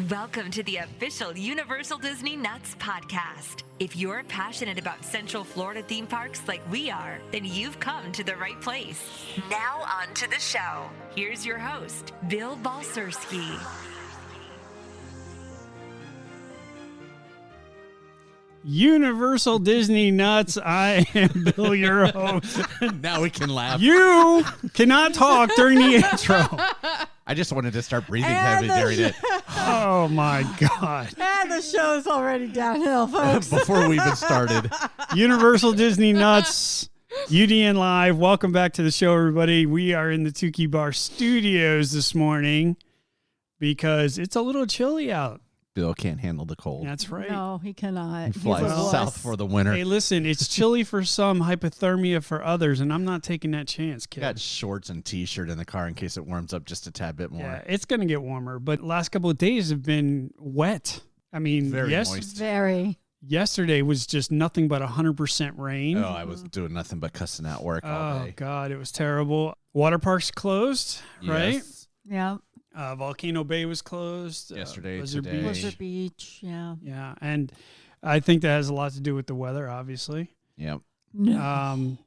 Welcome to the official Universal Disney Nuts podcast. If you're passionate about Central Florida theme parks like we are, then you've come to the right place. Now on to the show. Here's your host, Bill Balcerski. Universal Disney Nuts. I am Bill, your host. Now we can laugh. You cannot talk during the intro. I just wanted to start breathing heavy during it. Oh my God. And the show is already downhill, folks. Before we even started. Universal Disney Nuts, UDN Live. Welcome back to the show, everybody. We are in the Tukey Bar Studios this morning because it's a little chilly out. Bill can't handle the cold. That's right. No, he cannot. He flies south for the winter. Hey, listen, it's chilly for some, hypothermia for others, and I'm not taking that chance, kid. Got shorts and t-shirt in the car in case it warms up just a tad bit more. Yeah, it's going to get warmer, but last couple of days have been wet. I mean, Very moist. Very. Yesterday was just nothing but 100% rain. Oh, I was doing nothing but cussing out work all day. Oh, God, it was terrible. Water parks closed, right? Yes. Yeah. Volcano Bay was closed. Yesterday, Blizzard today. Beach. Blizzard Beach. Yeah. Yeah, and I think that has a lot to do with the weather, obviously. Yep. No.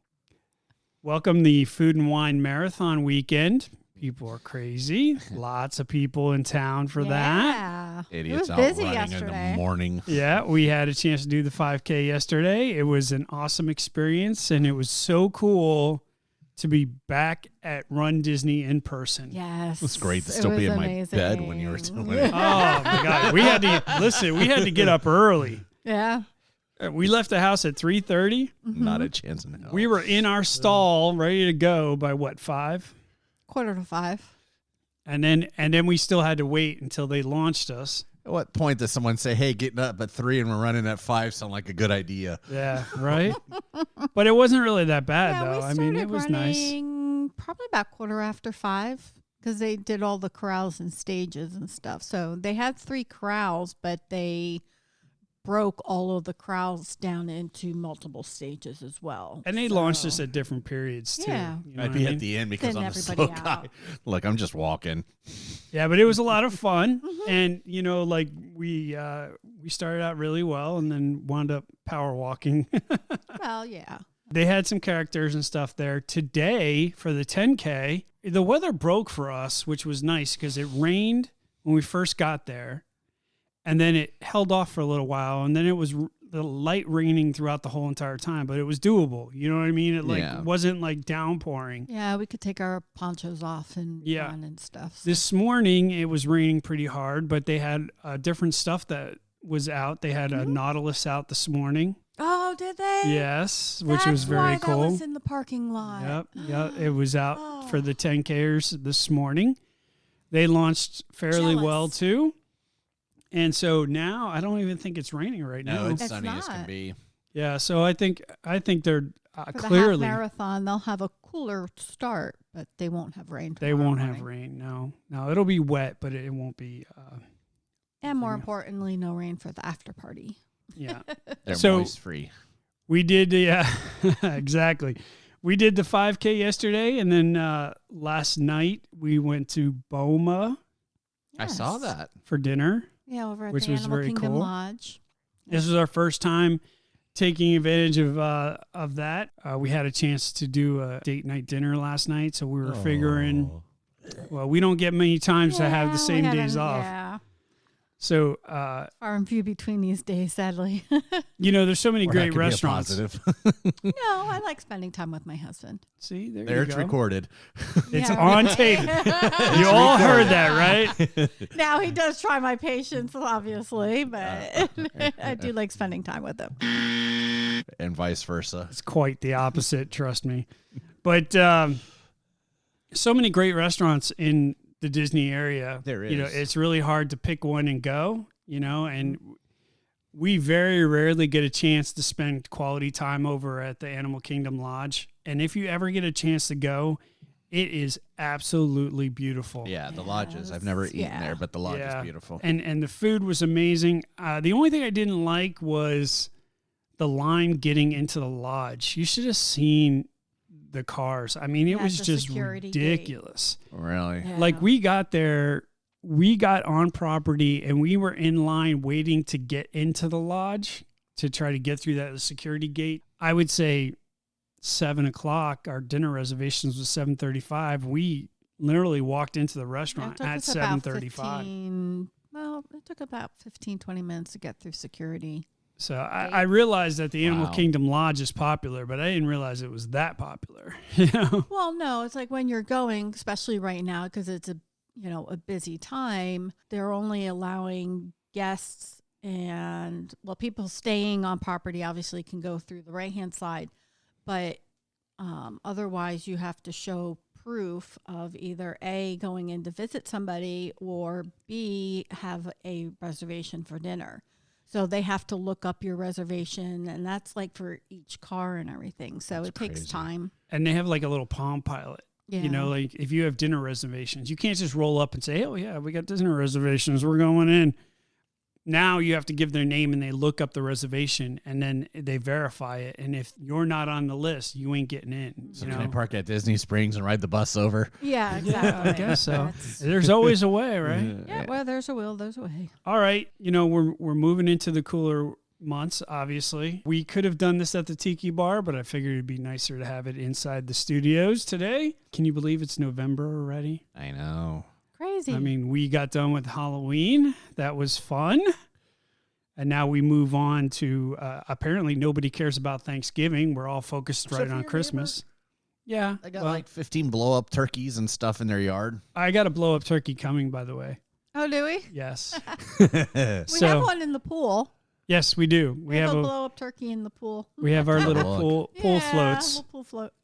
Welcome the Food and Wine Marathon weekend. People are crazy. Lots of people in town for that. Yeah. Idiots it out was busy running yesterday. in the morning. Yeah, we had a chance to do the 5K yesterday. It was an awesome experience, and it was so cool to be back at Run Disney in person. Yes. It was great to It still be was in my amazing. bed when you were doing it. Oh my God. We had to get up early. Yeah. We left the house at 3:30. Not a chance in hell. We were in our stall ready to go by what, 5? 4:45. And then we still had to wait until they launched us. At what point does someone say, hey, getting up at 3 and we're running at 5 sound like a good idea? Yeah, right? But it wasn't really that bad Yeah, though. we I started mean, it was nice. running probably about 5:15 because they did all the corrals and stages and stuff. So they had 3 corrals, but they broke all of the corrals down into multiple stages as well. And they launched us at different periods too. Yeah. You know I'd what be I mean? at the end because Thin I'm a slow everybody guy. out. Look, I'm just walking. Yeah, but it was a lot of fun. Mm-hmm. And you know, like we started out really well and then wound up power walking. Well, yeah. They had some characters and stuff there. Today, for the 10K, the weather broke for us, which was nice because it rained when we first got there. And then it held off for a little while. And then it was the light raining throughout the whole entire time. But it was doable. You know what I mean? It wasn't like downpouring. Yeah, we could take our ponchos off and Yeah. run and stuff. So. This morning, it was raining pretty hard. But they had different stuff that was out. They had a Nautilus out this morning. Oh, did they? Yes, which That's was very why cool. That was in the parking lot. Yep, yeah, it was out for the 10Kers this morning. They launched fairly Jealous. well too. And so now I don't even think it's raining right No, now. it's It's sunny as can not. be. Yeah, so I think they're For the half clearly marathon, they'll have a cooler start, but they won't have rain. they tomorrow won't have morning. rain. No, it'll be wet, but it won't be. And more importantly, no rain for the after party. Yeah, They're So- moist free. we did. Yeah, exactly. We did the 5K yesterday, and then last night we went to Boma I saw Yes. that. for dinner. Yeah, over at Which the was Animal very Kingdom cool. Lodge. This was our first time taking advantage of that. We had a chance to do a date night dinner last night, so we were figuring, well, we don't get many times to have the Yeah, same we had days off. Yeah, So, far and few between these days, sadly. you know, there's so many Or that great could be a restaurants. positive. No, I like spending time with my husband. See, there There you it's go. recorded. It's Yeah, on right. tape. You all heard that, right? Now he does try my patience, obviously, but I do like spending time with him. And vice versa. It's quite the opposite, trust me. But so many great restaurants in the Disney area. There You know, is. it's really hard to pick one and go, you know, and we very rarely get a chance to spend quality time over at the Animal Kingdom Lodge. And if you ever get a chance to go, it is absolutely beautiful. Yeah, the lodges. I've never eaten Yeah. there, but the lodge Yeah. is beautiful. And the food was amazing. The only thing I didn't like was the line getting into the lodge. You should have seen the cars. I mean, it Yeah, was the just security gate. ridiculous. Really? Yeah. Like we got there we got on property and we were in line waiting to get into the lodge to try to get through that security gate. I would say 7:00. Our dinner reservations was 7:35. We literally walked into the restaurant at 7:35. Well, it took about 15, 20 minutes to get through security. So I realized that the Animal Kingdom Lodge is popular, but I didn't realize it was that popular. You know? Well, no, it's like when you're going, especially right now, because it's a busy time, they're only allowing guests and, well, people staying on property obviously can go through the right-hand side, but otherwise you have to show proof of either A, going in to visit somebody, or B, have a reservation for dinner. So they have to look up your reservation, and that's like for each car and everything. So it takes time. And they have like a little Palm Pilot. Yeah. You know, like if you have dinner reservations, you can't just roll up and say, oh, yeah, we got dinner reservations. We're going in. Now you have to give their name and they look up the reservation and then they verify it. And if you're not on the list, you ain't getting in. So can I park at Disney Springs and ride the bus over? Yeah, exactly. I guess so. There's always a way, right? Yeah, well, there's a will, there's a way. All right. You know, we're moving into the cooler months, obviously. We could have done this at the Tiki Bar, but I figured it'd be nicer to have it inside the studios today. Can you believe it's November already? I know. Crazy. I mean, we got done with Halloween. That was fun. And now we move on to, apparently nobody cares about Thanksgiving. We're all focused right on Christmas. Yeah. I got like 15 blow-up turkeys and stuff in their yard. I got a blow-up turkey coming, by the way. Oh, do we? Yes. We have one in the pool. Yes, we do. We have a blow-up turkey in the pool. We have our little pool floats. Pool float.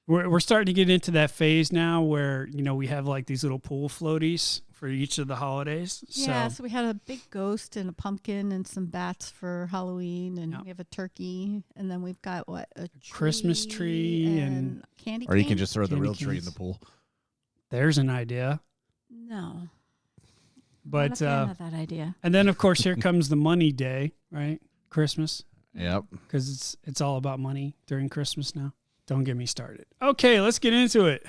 We're starting to get into that phase now where, you know, we have like these little pool floaties for each of the holidays. Yeah, so we had a big ghost and a pumpkin and some bats for Halloween, and we have a turkey, and then we've got a Christmas tree and candy. Or you can just throw the real canes. tree in the pool. There's an idea. No. But not a fan of that idea. And then of course here comes the money day, right? Christmas. Yep. Because it's all about money during Christmas now. Don't get me started. Okay, let's get into it.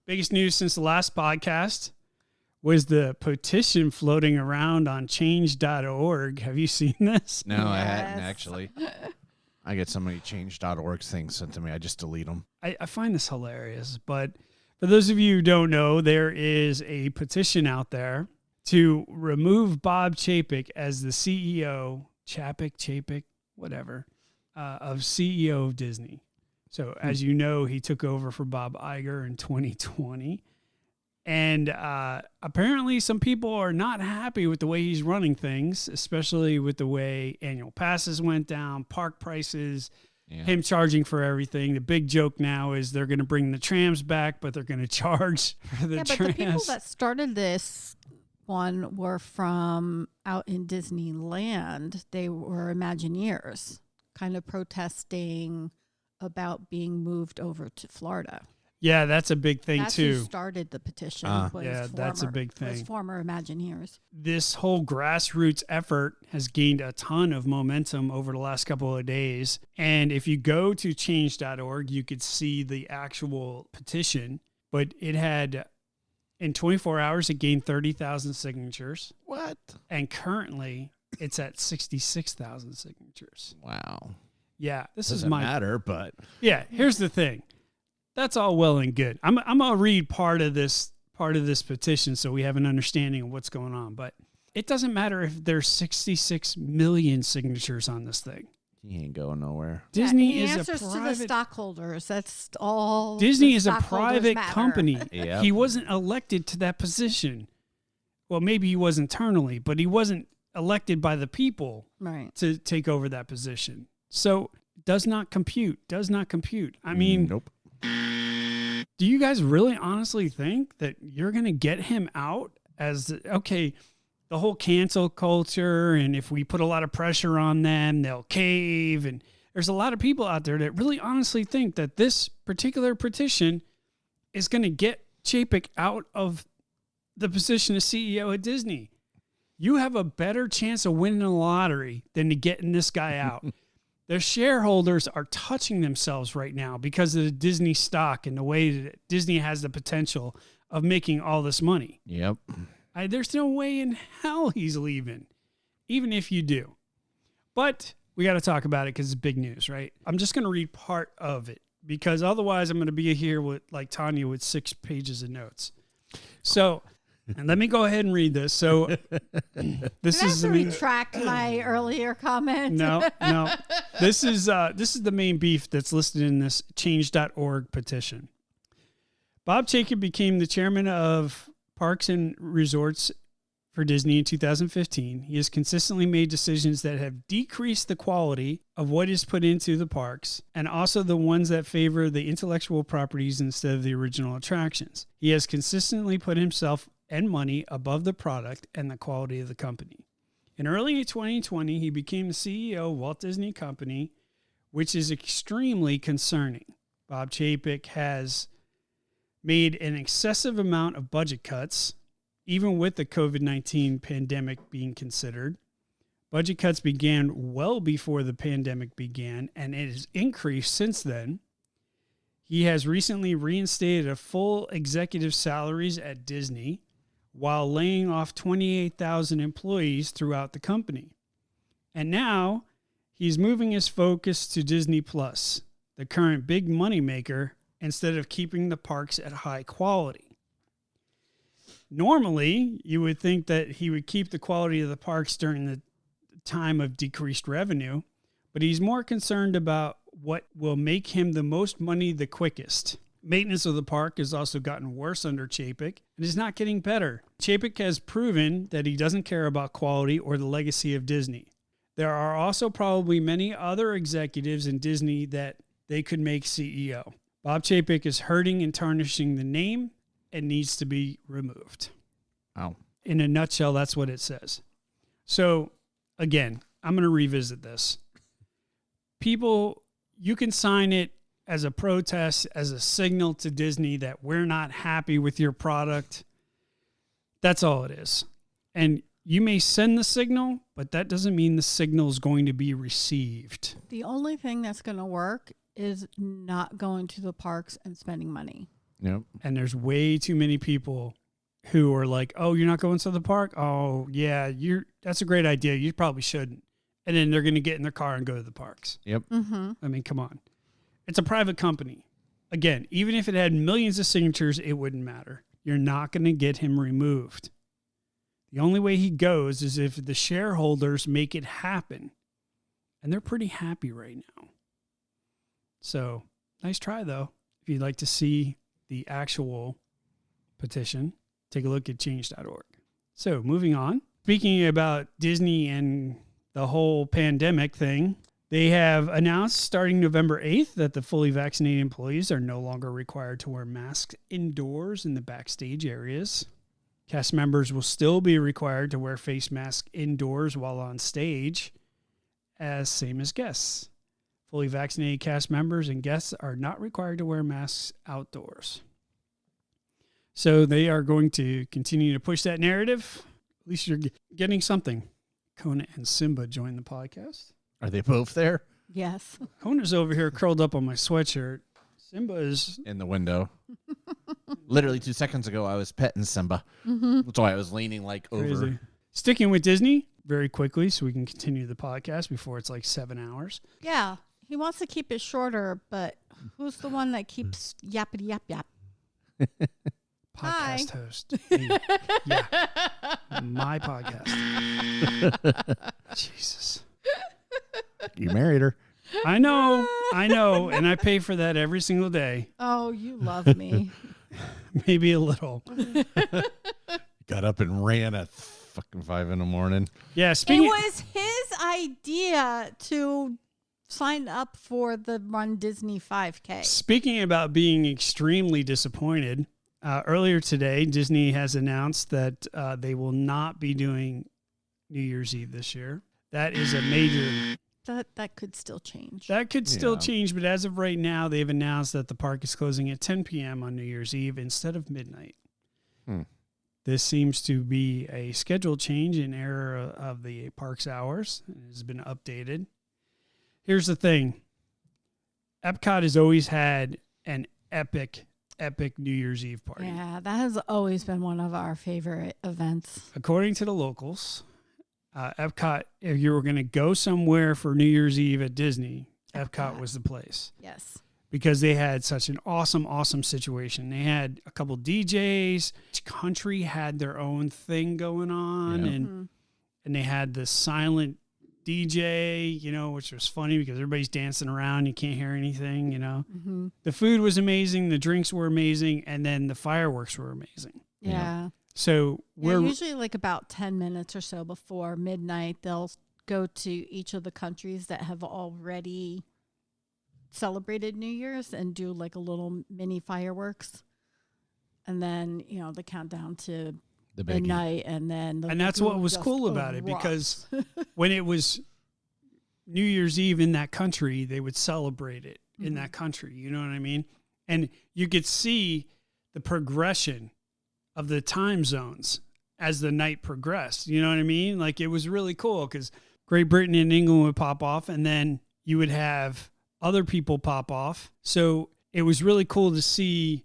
Biggest news since the last podcast was the petition floating around on change.org. Have you seen this? No, I hadn't actually. I get so many change.org things sent to me. I just delete them. I find this hilarious. But for those of you who don't know, there is a petition out there to remove Bob Chapek as the CEO, Chapek, whatever, of CEO of Disney. So as you know, he took over for Bob Iger in 2020. And apparently some people are not happy with the way he's running things, especially with the way annual passes went down, park prices, him charging for everything. The big joke now is they're going to bring the trams back, but they're going to charge for the trams. But the people that started this one were from out in Disneyland. They were Imagineers, kind of protesting about being moved over to Florida. Yeah, that's a big thing too. Who started the petition. That's a big thing. Was former Imagineers. This whole grassroots effort has gained a ton of momentum over the last couple of days. And if you go to change.org, you could see the actual petition, but it had, in 24 hours, it gained 30,000 signatures. What? And currently it's at 66,000 signatures. Wow. Yeah, this Doesn't is my matter, but yeah. Here's the thing, that's all well and good. I'm gonna read part of this petition so we have an understanding of what's going on. But it doesn't matter if there's 66 million signatures on this thing. he ain't going nowhere. Disney he is answers a to the private stockholders. That's all. Disney the is a stockholders private matter. company. Yep. He wasn't elected to that position. Well, maybe he was internally, but he wasn't elected by the people Right. to take over that position. So does not compute. I mean, Nope. do you guys really honestly think that you're going to get him out as, okay, the whole cancel culture, and if we put a lot of pressure on them, they'll cave. And there's a lot of people out there that really honestly think that this particular petition is going to get Chapek out of the position of CEO at Disney. You have a better chance of winning the lottery than to getting this guy out. The shareholders are touching themselves right now because of the Disney stock and the way that Disney has the potential of making all this money. Yep. There's no way in hell he's leaving, even if you do. But we got to talk about it because it's big news, right? I'm just going to read part of it because otherwise I'm going to be here with like Tanya with 6 pages of notes. So, and let me go ahead and read this. So, this is to retract my earlier comment. No. This is the main beef that's listed in this change.org petition. Bob Chapek became the chairman of Parks and Resorts for Disney in 2015. He has consistently made decisions that have decreased the quality of what is put into the parks and also the ones that favor the intellectual properties instead of the original attractions. He has consistently put himself and money above the product and the quality of the company. In early 2020, he became the CEO of Walt Disney Company, which is extremely concerning. Bob Chapek has made an excessive amount of budget cuts, even with the COVID-19 pandemic being considered. Budget cuts began well before the pandemic began, and it has increased since then. He has recently reinstated a full executive salaries at Disney while laying off 28,000 employees throughout the company. And now he's moving his focus to Disney Plus, the current big moneymaker, instead of keeping the parks at high quality. Normally, you would think that he would keep the quality of the parks during the time of decreased revenue, but he's more concerned about what will make him the most money the quickest. Maintenance of the park has also gotten worse under Chapek and is not getting better. Chapek has proven that he doesn't care about quality or the legacy of Disney. There are also probably many other executives in Disney that they could make CEO. Bob Chapek is hurting and tarnishing the name and needs to be removed. Wow. In a nutshell, that's what it says. So, again, I'm going to revisit this. People, you can sign it as a protest, as a signal to Disney that we're not happy with your product. That's all it is. And you may send the signal, but that doesn't mean the signal is going to be received. The only thing that's going to work is not going to the parks and spending money. Yep. And there's way too many people who are like, oh, you're not going to the park? Oh, yeah, that's a great idea. You probably shouldn't. And then they're going to get in their car and go to the parks. Yep. Mm-hmm. I mean, come on. It's a private company. Again, even if it had millions of signatures, it wouldn't matter. You're not going to get him removed. The only way he goes is if the shareholders make it happen. And they're pretty happy right now. So, nice try, though. If you'd like to see the actual petition, take a look at change.org. So, moving on. Speaking about Disney and the whole pandemic thing, they have announced starting November 8th that the fully vaccinated employees are no longer required to wear masks indoors in the backstage areas. Cast members will still be required to wear face masks indoors while on stage, same as guests. Fully vaccinated cast members and guests are not required to wear masks outdoors. So they are going to continue to push that narrative. At least you're getting something. Kona and Simba join the podcast. Are they both there? Yes. Kona's over here curled up on my sweatshirt. Simba is In the window. Literally 2 seconds ago, I was petting Simba. Mm-hmm. That's why I was leaning like over. crazy. Sticking with Disney very quickly so we can continue the podcast before it's like 7 hours. Yeah. He wants to keep it shorter, but who's the one that keeps yappity yap yap? Podcast Hi. host. Hey, yeah. My podcast. Jesus. You married her. I know. And I pay for that every single day. Oh, you love me. Maybe a little. Got up and ran at fucking 5 a.m. Yeah, It speaking was his idea to sign up for the Run Disney 5K. Speaking about being extremely disappointed, earlier today, Disney has announced that they will not be doing New Year's Eve this year. That is a major... That could still change. That could still Yeah. change, but as of right now, they've announced that the park is closing at 10 p.m. on New Year's Eve instead of midnight. This seems to be a schedule change in error of the park's hours. It has been updated. Here's the thing. Epcot has always had an epic epic New Year's Eve party. Yeah, that has always been one of our favorite events. According to the locals, Epcot, if you were going to go somewhere for New Year's Eve at Disney, Epcot was the place. Yes. Because they had such an awesome situation. They had a couple DJs. Each country had their own thing going on, and they had this silent DJ, which was funny because everybody's dancing around. You can't hear anything, Mm-hmm. The food was amazing. The drinks were amazing. And then the fireworks were amazing. Yeah. So we're usually like about 10 minutes or so before midnight, they'll go to each of the countries that have already celebrated New Year's and do like a little mini fireworks. And then, the countdown to The biggie. midnight, and then and that's what was cool about it, because when it was New Year's Eve in that country, they would celebrate it in that country. You know what I mean? And you could see the progression of the time zones as the night progressed. You know what I mean? Like, it was really cool because Great Britain and England would pop off, and then you would have other people pop off. So it was really cool to see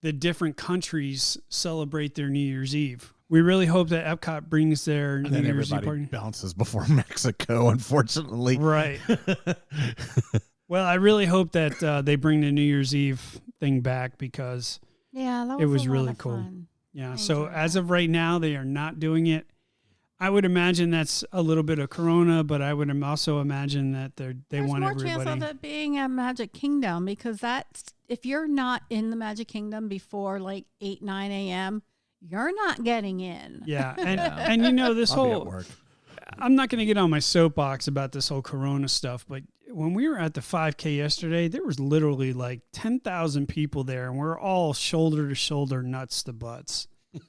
the different countries celebrate their New Year's Eve. We really hope that Epcot brings their New Year's Eve party. Bounces before Mexico, unfortunately. Right. Well, I really hope that they bring the New Year's Eve thing back, because that it was a lot really of cool. fun. Yeah. I So enjoyed as that. of right now, they are not doing it. I would imagine that's a little bit of Corona, but I would also imagine that they There's want more everybody. chance of it being at Magic Kingdom, because that's, if you're not in the Magic Kingdom before like 8, 9 a.m., you're not getting in. Yeah. And this I'll be at whole, work. I'm not going to get on my soapbox about this whole Corona stuff, but when we were at the 5K yesterday, there was literally like 10,000 people there, and we're all shoulder to shoulder, nuts to butts. You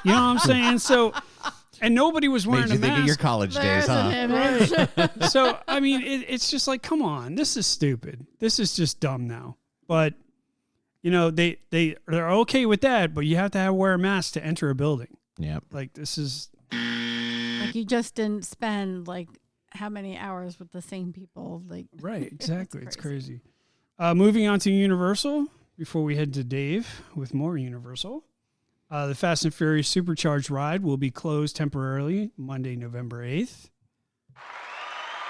know what I'm saying? So, and nobody was wearing Made you a think of mask. your college days, There's an huh? image. So, I mean, it's just like, come on, this is stupid. This is just dumb now. But, they're okay with that, but you have to wear a mask to enter a building. Yep. Like, this is, Like, you just didn't spend like how many hours with the same people? Like, right, exactly. It's crazy. crazy. Moving on to Universal, before we head to Dave with more Universal. The Fast and Furious Supercharged ride will be closed temporarily Monday, November 8th.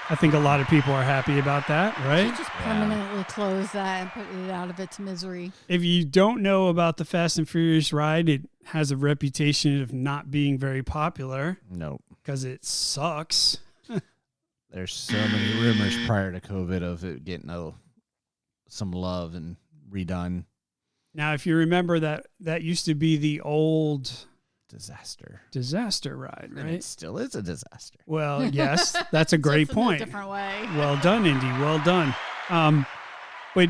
I think a lot of people are happy about that, right? just permanently close that and put it out of its misery. If you don't know about the Fast and Furious ride, it has a reputation of not being very popular Nope. because it sucks. There's so many rumors prior to COVID of it getting some love and redone. Now, if you remember that used to be the old Disaster ride, And it right? still is a disaster. Well, yes, that's a great Just in a point. different way. Well done, Indy. Well done. But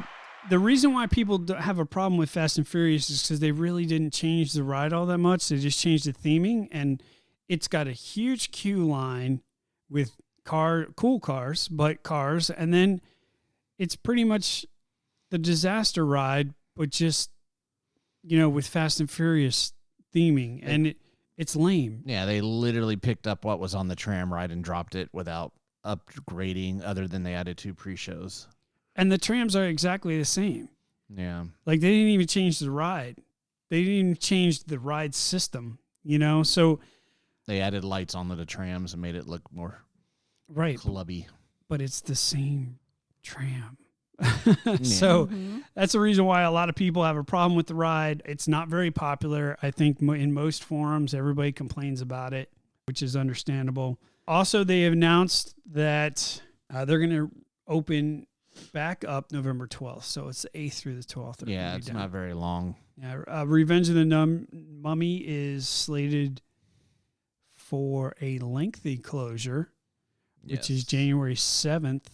the reason why people have a problem with Fast and Furious is because they really didn't change the ride all that much. They just changed the theming, and it's got a huge queue line with cool cars, and then it's pretty much the disaster ride, but just with Fast and Furious theming, and it's lame. Yeah, they literally picked up what was on the tram ride and dropped it without upgrading, other than they added 2 pre-shows. And the trams are exactly the same. Yeah. Like, they didn't even change the ride. They didn't even change the ride system, So, They added lights onto the trams and made it look more right. clubby. But it's the same tram. So that's the reason why a lot of people have a problem with the ride. It's not very popular. I think in most forums, everybody complains about it, which is understandable. Also, they have announced that they're going to open back up November 12th. So it's the 8th through the 12th. Yeah, it's not very long. Yeah, Revenge of the Mummy is slated for a lengthy closure, which is January 7th.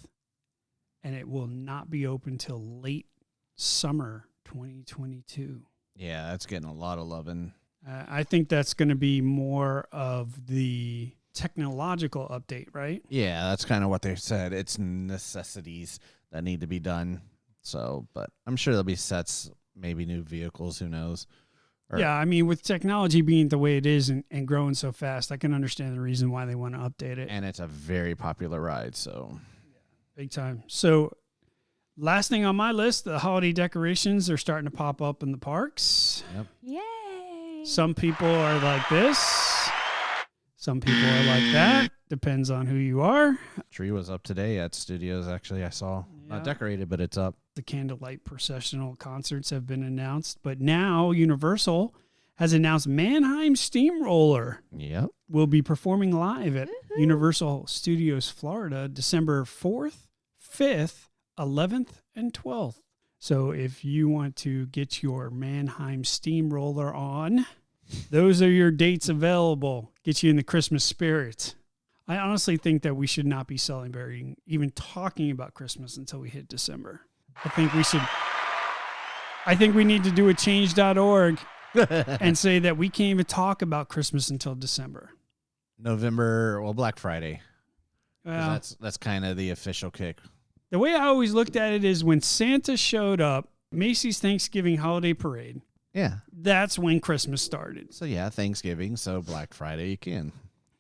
And it will not be open till late summer 2022. Yeah, that's getting a lot of loving. I think that's going to be more of the technological update, right? Yeah, that's kind of what they said. It's necessities that need to be done. So, but I'm sure there'll be sets, maybe new vehicles, who knows? Yeah, I mean, with technology being the way it is and growing so fast, I can understand the reason why they want to update it. And it's a very popular ride, so... Big time. So Last thing on my list, the holiday decorations are starting to pop up in the parks. Yep. Yay. Some people are like this. Some people are like that. Depends on who you are. Tree was up today at studios. Actually, I saw not decorated, but it's up. The candlelight processional concerts have been announced, but now Universal has announced Mannheim Steamroller Yep. will be performing live at Universal Studios Florida December 4th, 5th, 11th, and 12th. So if you want to get your Mannheim Steamroller on, those are your dates available. Get you in the Christmas spirit. I honestly think that we should not be celebrating, even talking about Christmas until we hit December. I think we need to do a change.org and say that we can't even talk about Christmas until December. November, Black Friday. 'Cause Well, that's kind of the official kick. the way I always looked at it is when Santa showed up, Macy's Thanksgiving Holiday Parade, Yeah. that's when Christmas started. So yeah, Thanksgiving. So Black Friday, you can.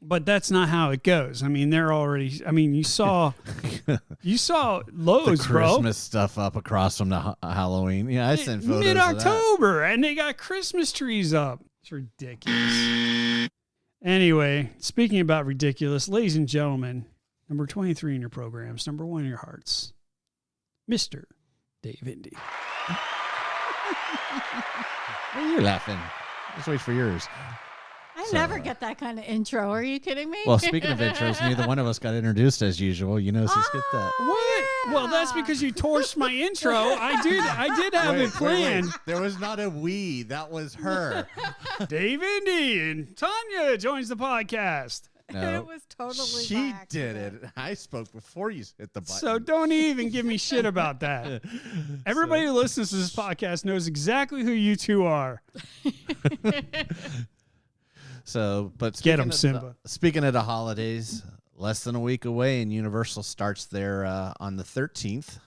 But that's not how it goes. I mean, you saw Lowe's, The bro. Christmas stuff up across from the Halloween. Yeah, I sent photos of that. Mid-October, and they got Christmas trees up. It's ridiculous. Anyway, speaking about ridiculous, ladies and gentlemen, number 23 in your programs, number 1 in your hearts, Mr. Dave Indy. Why are you laughing? Let's wait for yours. I never get that kind of intro. Are you kidding me? Well, speaking of intros, neither one of us got introduced as usual. You know, she's get that. What? Well, that's because you torched my intro. I did have it planned. There was not a we. That was her. Dave Indy and Tanya joins the podcast. No, It was totally she by did accident. it. I spoke before you hit the button. So don't even give me shit about that. Everybody who listens to this podcast knows exactly who you two are. So, but Get 'em, speaking of Simba. Speaking of the holidays, less than a week away, and Universal starts there on the 13th,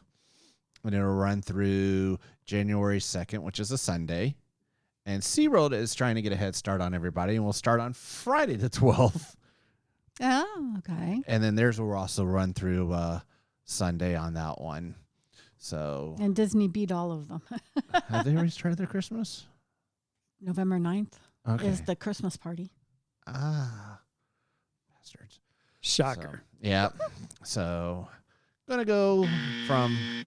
and it'll run through January 2nd, which is a Sunday. And SeaWorld is trying to get a head start on everybody, and we'll start on Friday the 12th. Oh, okay. And then theirs will also run through Sunday on that one. So, And Disney beat all of them. have they already started their Christmas? November 9th Okay. is the Christmas party. Bastards. Shocker. So, yeah. So, gonna go from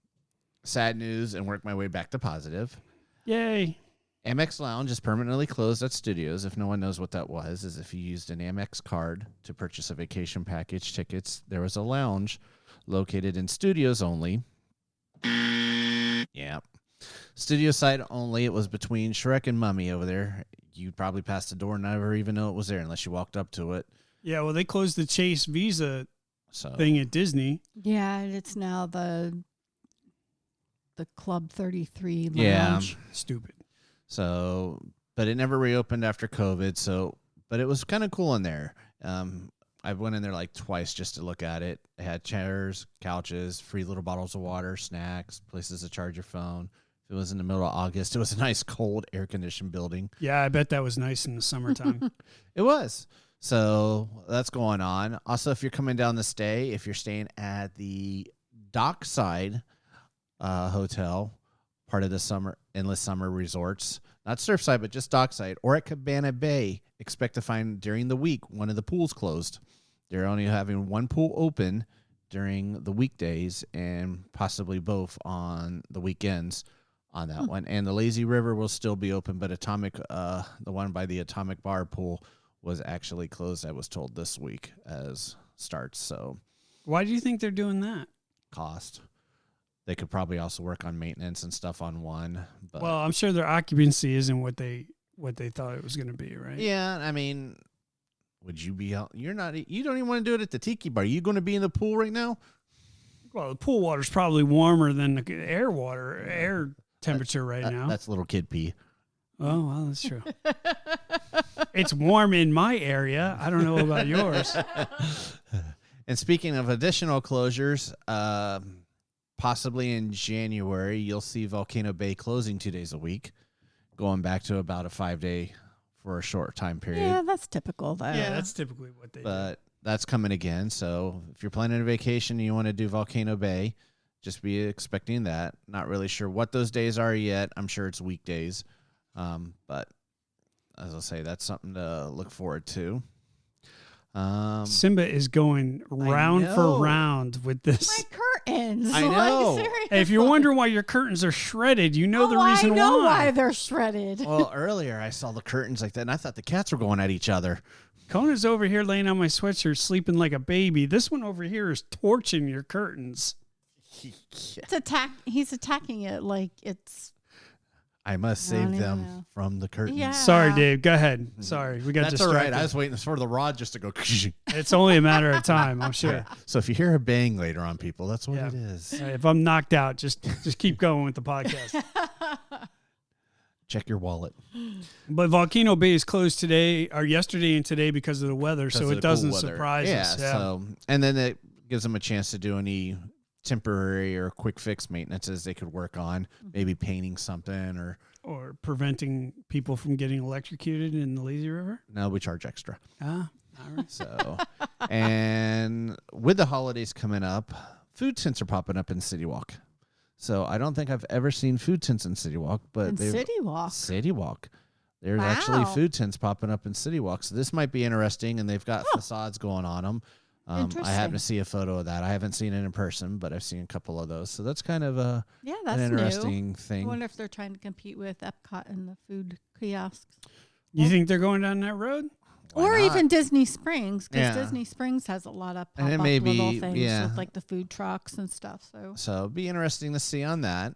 sad news and work my way back to positive. Yay. Amex Lounge is permanently closed at studios. If no one knows what that was, is if you used an Amex card to purchase a vacation package tickets, there was a lounge located in studios only. Yeah. Studio side only. It was between Shrek and Mummy over there. You'd probably pass the door and never even know it was there unless you walked up to it. Yeah, well, they closed the Chase Visa So thing at Disney. Yeah, it's now the Club 33 lounge. Yeah. Stupid. So, but it never reopened after COVID. So, but it was kind of cool in there. I went in there like twice just to look at it. It had chairs, couches, free little bottles of water, snacks, places to charge your phone. If it was in the middle of August, it was a nice cold air conditioned building. Yeah, I bet that was nice in the summertime. It was. So that's going on. Also, if you're coming down to stay, if you're staying at the Dockside Hotel, part of the Endless Summer Resorts, not Surfside, but just Dockside, or at Cabana Bay, expect to find during the week one of the pools closed. They're only having one pool open during the weekdays and possibly both on the weekends on that one. And the Lazy River will still be open, but the one by the Atomic Bar pool was actually closed, I was told, this week as starts. So Why do you think they're doing that? cost. They could probably also work on maintenance and stuff on one. But Well, I'm sure their occupancy isn't what they thought it was going to be, right? yeah, I mean, would you be out? You don't even want to do it at the Tiki Bar. Are you going to be in the pool right now? Well, the pool water's probably warmer than the air temperature right now. That's little kid pee. Oh, well, that's true. It's warm in my area. I don't know about yours. And speaking of additional closures, possibly in January, you'll see Volcano Bay closing 2 days a week, going back to about a 5-day for a short time period. Yeah, that's typical, though. Yeah, that's typically what they do. But that's coming again. So if you're planning a vacation and you want to do Volcano Bay, just be expecting that. Not really sure what those days are yet. I'm sure it's weekdays. But as I'll say, that's something to look forward to. Simba is going round for round with this. My curtains. I know. Like, Hey, if you're wondering why your curtains are shredded, you know the reason I know why. why they're shredded. Well, earlier I saw the curtains like that, and I thought the cats were going at each other. Kona's over here laying on my sweatshirt, sleeping like a baby. This one over here is torching your curtains. He's attacking it like it's. I must save them from the curtains. Yeah. Sorry, Dave. Go ahead. Sorry, we got That's distracted. all right. I was waiting for the rod just to go. It's only a matter of time, I'm sure. So if you hear a bang later on, people, that's what Yeah. it is. If I'm knocked out, just keep going with the podcast. Check your wallet. But Volcano Bay is closed today, or yesterday and today because of the weather, so it doesn't surprise us. Yeah. So, and then it gives them a chance to do any temporary or quick fix maintenances they could work on, maybe painting something or preventing people from getting electrocuted in the lazy river. No, we charge extra. All right. So, and with the holidays coming up, food tents are popping up in City Walk. So I don't think I've ever seen food tents in City Walk, but in City Walk. City Walk. There's actually food tents popping up in City Walk. So this might be interesting, and they've got facades going on them. I happen to see a photo of that. I haven't seen it in person, but I've seen a couple of those. So that's kind of an interesting thing. I wonder if they're trying to compete with Epcot and the food kiosks. You think they're going down that road? Or even Disney Springs, because Yeah. Disney Springs has a lot of And it pop-up may be- little things yeah. with like the food trucks and stuff. So it'd be interesting to see on that.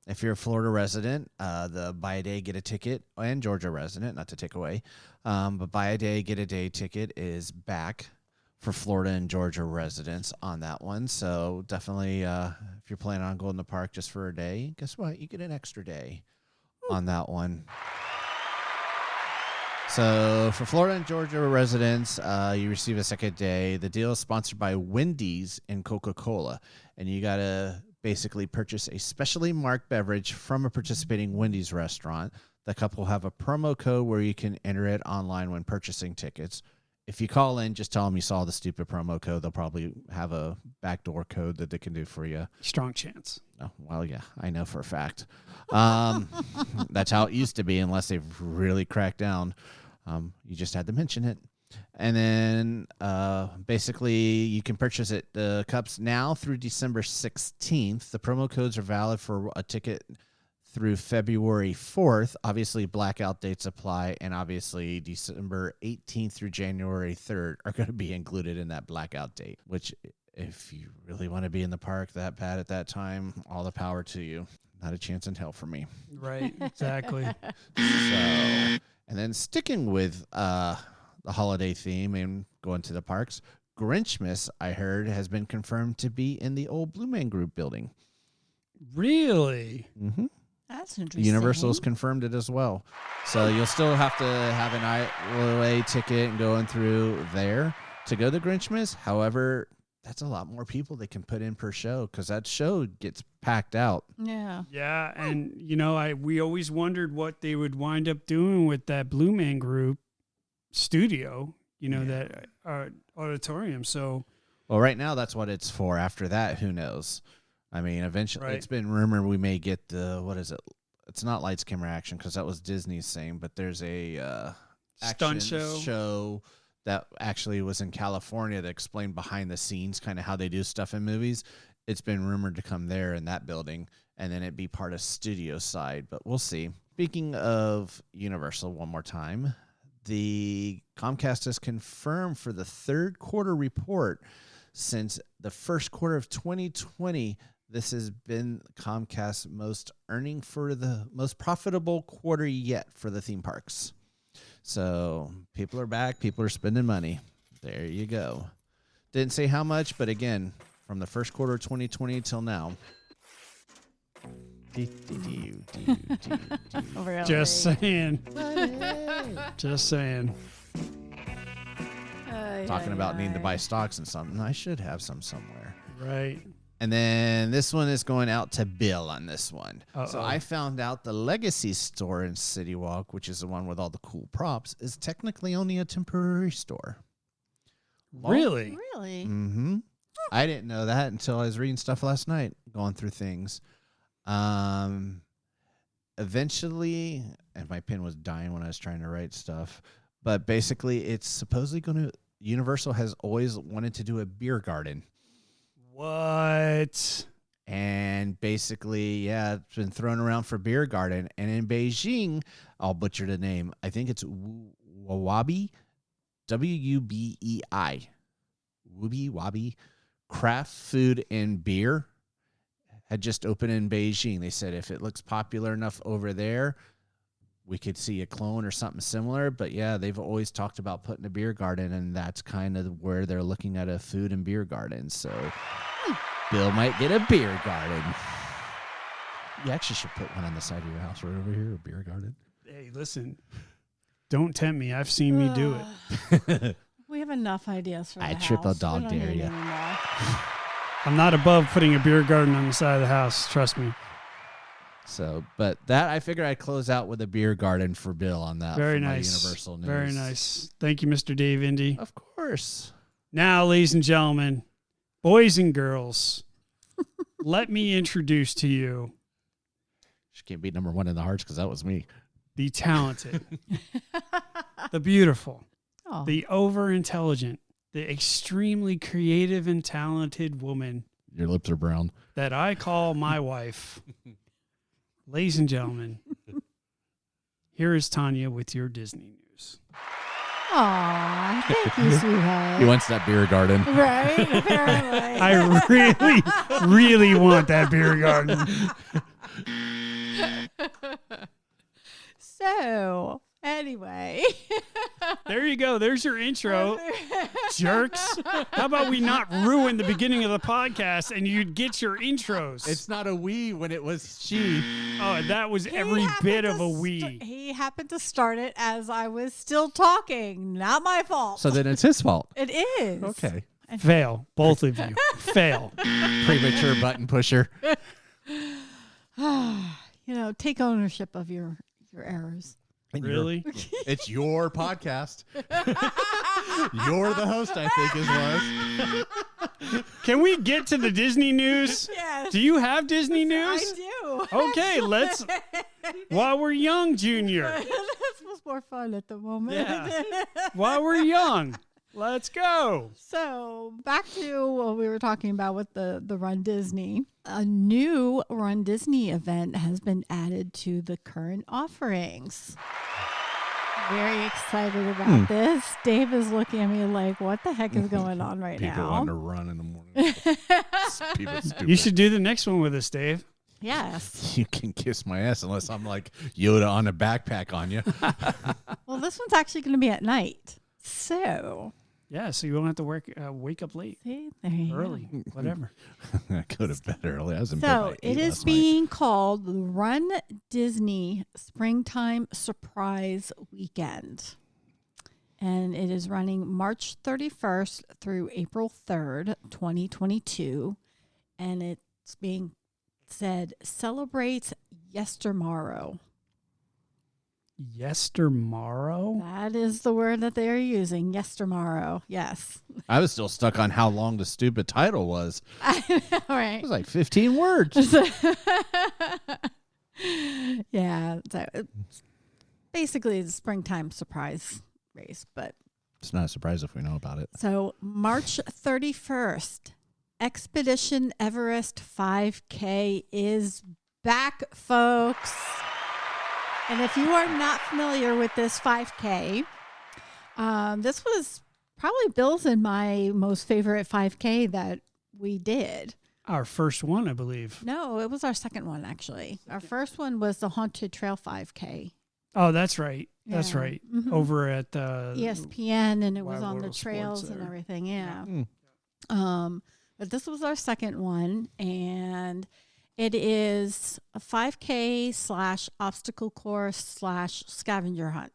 If you're a Florida resident, the buy a day, get a ticket, and Georgia resident, not to take away, but buy a day, get a day ticket is back for Florida and Georgia residents on that one. So definitely, if you're planning on going to the park just for a day, guess what? You get an extra day on that one. So for Florida and Georgia residents, you receive a second day. The deal is sponsored by Wendy's and Coca-Cola, and you got to basically purchase a specially marked beverage from a participating Wendy's restaurant. The couple have a promo code where you can enter it online when purchasing tickets. If you call in, just tell them you saw the stupid promo code. They'll probably have a backdoor code that they can do for you. Strong chance. Oh, well, yeah, I know for a fact. That's how it used to be, unless they've really cracked down. You just had to mention it. And then basically you can purchase it, the cups now through December 16th. The promo codes are valid for a ticket through February 4th. Obviously, blackout dates apply, and obviously December 18th through January 3rd are going to be included in that blackout date, which if you really want to be in the park that bad at that time, all the power to you. Not a chance in hell for me. Right, exactly. So, and then sticking with the holiday theme and going to the parks, Grinchmas, I heard, has been confirmed to be in the old Blue Man Group building. Really? Mm-hmm. that's interesting. Universal's confirmed it as well. So you'll still have to have an IOA ticket and going through there to go to Grinchmas. However, that's a lot more people they can put in per show because that show gets packed out. Yeah. Yeah, and we always wondered what they would wind up doing with that Blue Man Group studio, that auditorium. So, Well, right now that's what it's for. After that, who knows? I mean, eventually, Right. It's been rumored we may get the, what is it? It's not Lights, Camera, Action because that was Disney's thing, but there's a Stunt action show that actually was in California that explained behind the scenes kind of how they do stuff in movies. It's been rumored to come there in that building, and then it'd be part of studio side, but we'll see. Speaking of Universal, one more time, the Comcast has confirmed for the third quarter report since the first quarter of 2020, this has been Comcast's most profitable quarter yet for the theme parks. So people are back. People are spending money. There you go. Didn't say how much, but again, from the first quarter of 2020 till now. Really? just saying. Just saying. Talking about needing to buy stocks and something. I should have some somewhere. Right. And then this one is going out to Bill on this one. Uh-oh. So I found out the Legacy store in City Walk, which is the one with all the cool props, is technically only a temporary store. Really? Really? Mm-hmm. I didn't know that until I was reading stuff last night, going through things. Eventually, and my pen was dying when I was trying to write stuff, but basically it's supposedly going to, Universal has always wanted to do a beer garden. What? And basically, yeah, it's been thrown around for beer garden. And in Beijing, I'll butcher the name. I think it's Wabi, Wubei, Wabi, craft food and beer had just opened in Beijing. They said if it looks popular enough over there, we could see a clone or something similar. But yeah, they've always talked about putting a beer garden, and that's kind of where they're looking at a food and beer garden. So Bill might get a beer garden. You actually should put one on the side of your house right over here, a beer garden. Hey, listen, don't tempt me. I've seen me do it. We have enough ideas for the I house. triple dog We don't dare need ya. any more. I'm not above putting a beer garden on the side of the house. Trust me. So, but that I figure I'd close out with a beer garden for Bill on that. Very for my nice. Universal News. Very nice. Thank you, Mr. Dave Indy. Of course. Now, ladies and gentlemen, boys and girls, let me introduce to you She can't beat number one in the hearts because that was me. the talented, the beautiful, Oh. the over-intelligent, the extremely creative and talented woman Your lips are brown. that I call my wife. Ladies and gentlemen, here is Tanya with your Disney news. Aw, thank you, sweetheart. He wants that beer garden. Right? Apparently. I really want that beer garden. So, anyway. There you go. There's your intro, jerks. How about we not ruin the beginning of the podcast and you'd get your intros? It's not a we when it was she. Oh, that was every bit of a we. He happened to start it as I was still talking. Not my fault. So then it's his fault. It is. Okay. Fail. Both of you. Fail. Premature button pusher. Take ownership of your errors. Really? It's your podcast. You're the host, I think, is was. Can we get to the Disney news? Yes. Do you have Disney news? I do. Okay, let's. While we're young, Junior. This was more fun at the moment. Yeah. While we're young, let's go. So back to what we were talking about with the Run Disney. A new Run Disney event has been added to the current offerings. Very excited about this. Dave is looking at me like, what the heck is going on right People now? want to run in the morning. People stupid. You should do the next one with us, Dave. Yes. You can kiss my ass unless I'm like Yoda on a backpack on you. Well, this one's actually going to be at night. So, Yeah, so you won't have to wake up late, see, there you go. early, whatever. I go to bed early. I was in bed So by 8 it is last night. being called the Run Disney Springtime Surprise Weekend. And it is running March 31st through April 3rd, 2022. And it's being said celebrates yestermorrow. Yestermorrow? That is the word that they are using. Yestermorrow. Yes. I was still stuck on how long the stupid title was. All It right. was like 15 words. Yeah. So it's basically the springtime surprise race. But It's not a surprise if we know about it. so March 31st, Expedition Everest 5K is back, folks. And if you are not familiar with this 5K, this was probably Bill's and my most favorite 5K that we did. Our first one, I believe. No, it was our second one, actually. Our first one was the Haunted Trail 5K. Oh, that's right. That's Yeah. right. Mhm. Over at ESPN, and it was Wild on the World of trails Sports and there. everything. Yeah. Mm. But this was our second one, and it is a 5K / obstacle course / scavenger hunt.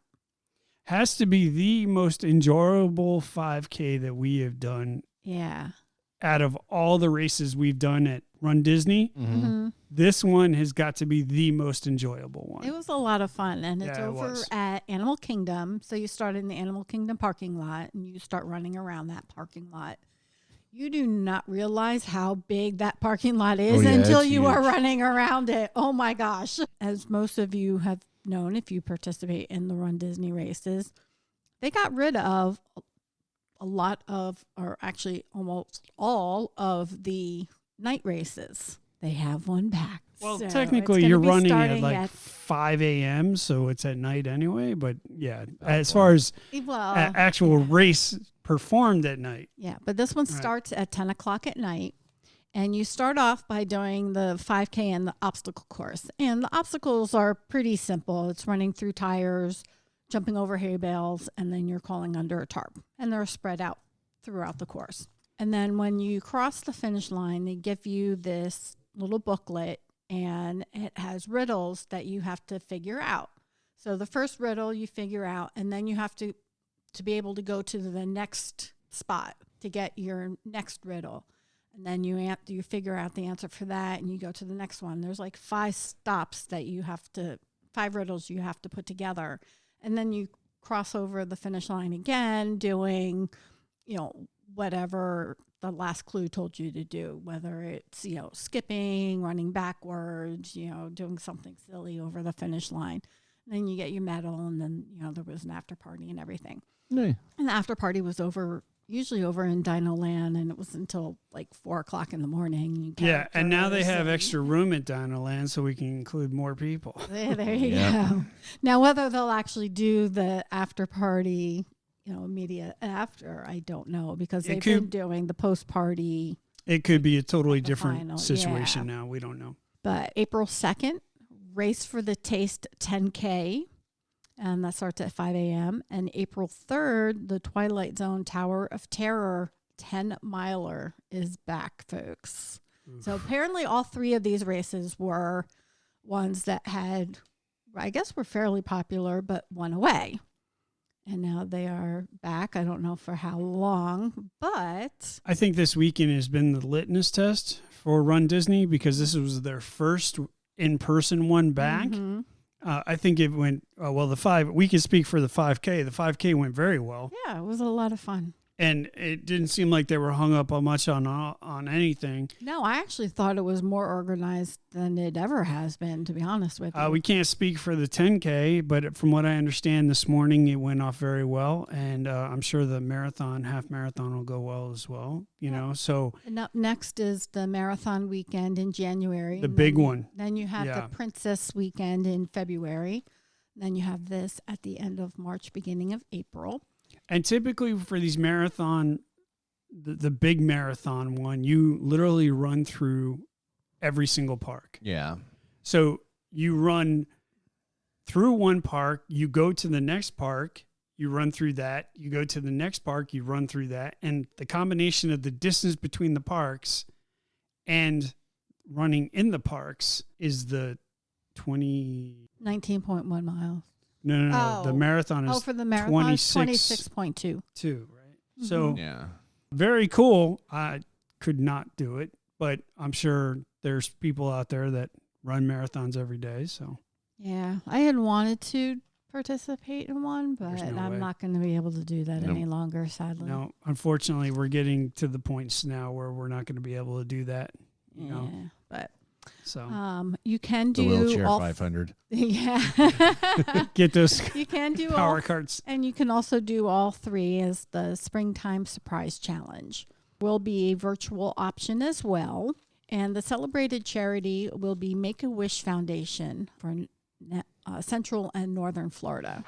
has to be the most enjoyable 5K that we have done Yeah. out of all the races we've done at Run Disney. Mm-hmm. This one has got to be the most enjoyable one. It was a lot of fun, and it's Yeah, it over was. at Animal Kingdom. So you start in the Animal Kingdom parking lot, and you start running around that parking lot. You do not realize how big that parking lot is Oh, yeah, until it's you are huge. running around it. Oh my gosh. As most of you have known, if you participate in the Run Disney races, they got rid of a lot of, or actually almost all of the night races. They have one back. Well, So technically, it's gonna you're be running at starting like 5 a.m., so it's at night anyway. But yeah, as wow. far as well, actual yeah. race performed at night. Yeah, but this one Right. starts at 10 o'clock at night. And you start off by doing the 5K and the obstacle course. And the obstacles are pretty simple. It's running through tires, jumping over hay bales, and then you're crawling under a tarp. And they're spread out throughout the course. And then when you cross the finish line, they give you this little booklet, and it has riddles that you have to figure out. So the first riddle you figure out, and then you have to be able to go to the next spot to get your next riddle. And then you figure out the answer for that, and you go to the next one. There's like 5 stops that 5 riddles you have to put together. And then you cross over the finish line again, doing, whatever the last clue told you to do, whether it's, skipping, running backwards, doing something silly over the finish line. And then you get your medal, and then, there was an after party and everything. Yeah. And the after party was usually over in Dino Land, and it was until like 4 o'clock in the morning. Yeah, and now they have and- extra room at Dino Land, so we can include more people. There you Yeah. go. Now, whether they'll actually do the after party, immediate after, I don't know, because they've been doing the post party. It could be a totally the different final, situation yeah. now. We don't know. But April 2nd, Race for the Taste 10K. And that starts at 5 a.m. And April 3rd, the Twilight Zone Tower of Terror 10-miler is back, folks. Oof. So apparently all 3 of these races were ones that were fairly popular, but went away. And now they are back. I don't know for how long, but I think this weekend has been the litmus test for Run Disney because this was their first in-person one back. Mm-hmm. I think it went we can speak for the 5K. The 5K went very well, Yeah, it was a lot of fun. and it didn't seem like they were hung up on much on anything. No, I actually thought it was more organized than it ever has been, to be honest with you. We can't speak for the 10K, but from what I understand this morning, it went off very well, and I'm sure the half marathon will go well as well. So And up next is the marathon weekend in January. the and big then, one. Then you have Yeah. the Princess weekend in February. Then you have this at the end of March, beginning of April. And typically for these marathon, the big marathon one, you literally run through every single park. Yeah. So you run through one park, you go to the next park, you run through that, you go to the next park, you run through that. And the combination of the distance between the parks and running in the parks is the 19.1 miles. No. The Oh. marathon is For the marathon, 26.2. 2, right? Mhm. So Yeah. very cool. I could not do it, but I'm sure there's people out there that run marathons every day. So Yeah, I had wanted to participate in one, but There's no I'm way. not going to be able to do that Nope. any longer, sadly. no, unfortunately, we're getting to the points now where we're not going to be able to do that. You know, Yeah, but so you can The do wheelchair all 500. Yeah. get those You can do power all, carts. and you can also do all 3 as the Springtime Surprise Challenge. Will be a virtual option as well. And the celebrated charity will be Make-A-Wish Foundation for Central and Northern Florida.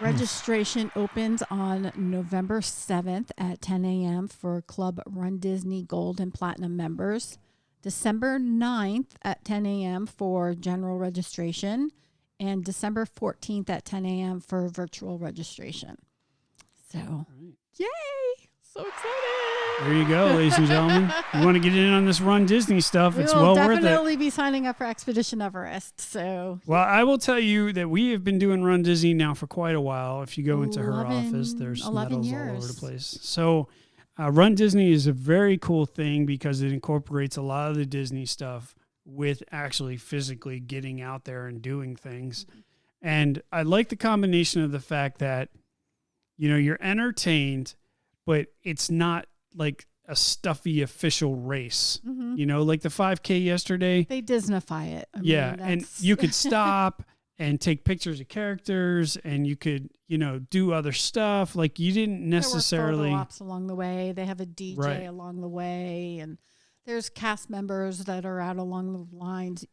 Registration opens on November 7th at 10 a.m. for Club Run Disney Gold and Platinum members. December 9th at 10 a.m. for general registration. And December 14th at 10 a.m. for virtual registration. So, yay! So excited! There you go, ladies and gentlemen. You want to get in on this Run Disney stuff? It's We will well worth it. definitely be signing up for Expedition Everest. So, Well, I will tell you that we have been doing Run Disney now for quite a while. If you go into her 11 office, there's 11 medals all over years. the place. So Run Disney is a very cool thing because it incorporates a lot of the Disney stuff with actually physically getting out there and doing things. And I like the combination of the fact that, you're entertained, but it's not like a stuffy official race. Mhm. You know, like the 5K yesterday. They Disneyfy it. I Yeah, mean, and that's- you could stop and take pictures of characters, and you could, you know, do other stuff. Like you didn't there necessarily. were photo ops along the way. They have a DJ Right. along the way, and there's cast members that are out along the lines,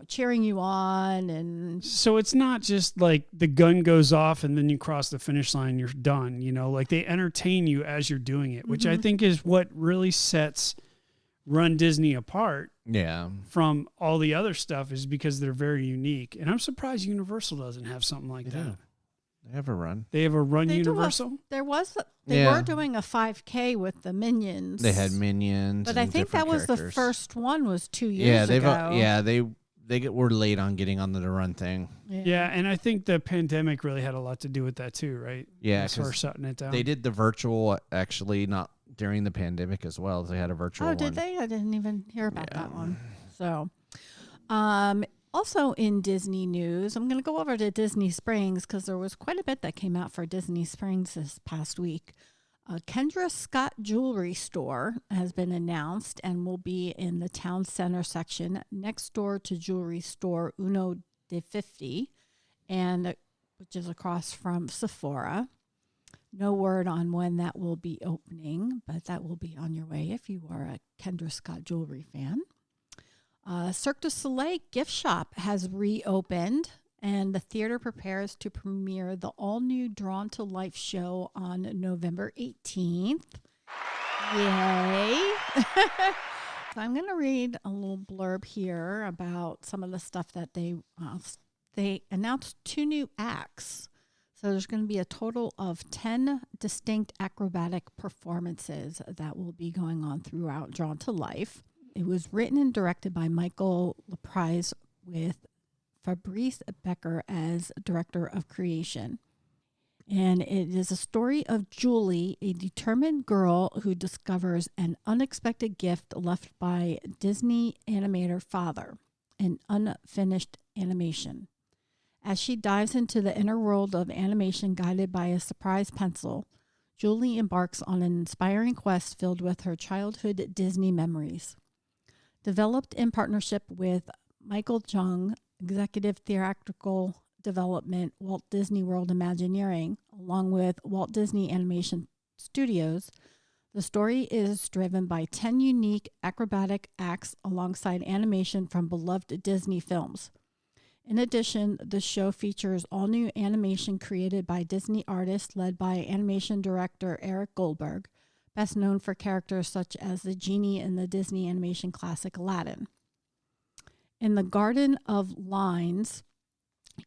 cheering you on, and So it's not just like the gun goes off and then you cross the finish line, you're done. You know, like they entertain you as you're doing it, which I Mhm. think is what really sets Run Disney apart Yeah. from all the other stuff, is because they're very unique. And I'm surprised Universal doesn't have something like They that. do. They have a run. They have a Run They do a- Universal. they Yeah. were doing a 5K with the Minions. They had minions. but and I think that different was the characters. first one. Was 2 Yeah, years they've ago. they were late on getting on the run thing. Yeah, and I think the pandemic really had a lot to do with that too, right? Yeah, As far 'cause as shutting it down. they did the virtual actually not during the pandemic as well. They had a virtual Oh, one. did they? I didn't even hear about Yeah. that one. So, also in Disney news, I'm going to go over to Disney Springs because there was quite a bit that came out for Disney Springs this past week. Kendra Scott Jewelry Store has been announced and will be in the town center section next door to jewelry store Uno de 50, and which is across from Sephora. No word on when that will be opening, but that will be on your way if you are a Kendra Scott Jewelry fan. Cirque du Soleil gift shop has reopened, and the theater prepares to premiere the all-new Drawn to Life show on November 18th. Yay! So I'm going to read a little blurb here about some of the stuff that they announced 2 new acts. So there's going to be a total of 10 distinct acrobatic performances that will be going on throughout Drawn to Life. It was written and directed by Michael Laprise with Fabrice Becker as director of creation. And it is a story of Julie, a determined girl who discovers an unexpected gift left by Disney animator father, an unfinished animation. As she dives into the inner world of animation guided by a surprise pencil, Julie embarks on an inspiring quest filled with her childhood Disney memories. Developed in partnership with Michael Jung, Executive Theatrical Development, Walt Disney World Imagineering, along with Walt Disney Animation Studios, the story is driven by 10 unique acrobatic acts alongside animation from beloved Disney films. In addition, the show features all-new animation created by Disney artists led by animation director Eric Goldberg, best known for characters such as the genie in the Disney animation classic Aladdin. In the Garden of Lines